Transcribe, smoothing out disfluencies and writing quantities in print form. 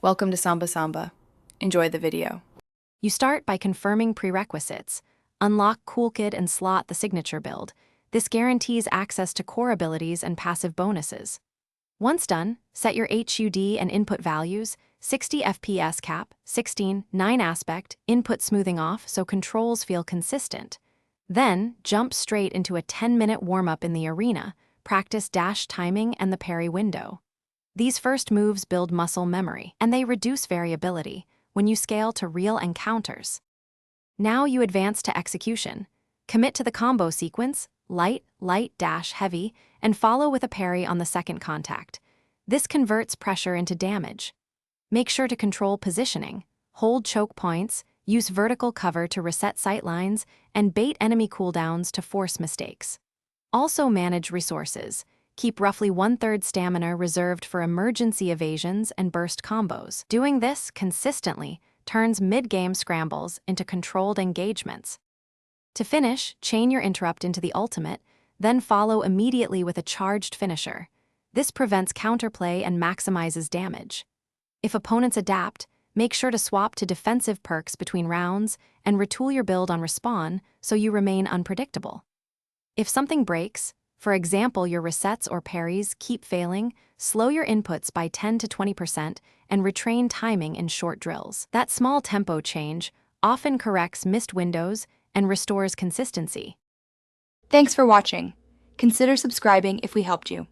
Welcome to Samba Samba. Enjoy the video. You start by confirming prerequisites. Unlock Coolkid and slot the signature build. This guarantees access to core abilities and passive bonuses. Once done, set your HUD and input values, 60 FPS cap, 16, 9 aspect, input smoothing off so controls feel consistent. Then, jump straight into a 10-minute warm-up in the arena, practice dash timing and the parry window. These first moves build muscle memory, and they reduce variability when you scale to real encounters. Now you advance to execution. Commit to the combo sequence, light, light, dash, heavy, and follow with a parry on the second contact. This converts pressure into damage. Make sure to control positioning, hold choke points, use vertical cover to reset sight lines, and bait enemy cooldowns to force mistakes. Also manage resources. Keep roughly 1/3 stamina reserved for emergency evasions and burst combos. Doing this consistently turns mid-game scrambles into controlled engagements. To finish, chain your interrupt into the ultimate, then follow immediately with a charged finisher. This prevents counterplay and maximizes damage. If opponents adapt, make sure to swap to defensive perks between rounds and retool your build on respawn so you remain unpredictable. If something breaks, for example your resets or parries keep failing, slow your inputs by 10 to 20% and retrain timing in short drills. That small tempo change often corrects missed windows and restores consistency. Thanks for watching. Consider subscribing if we helped you.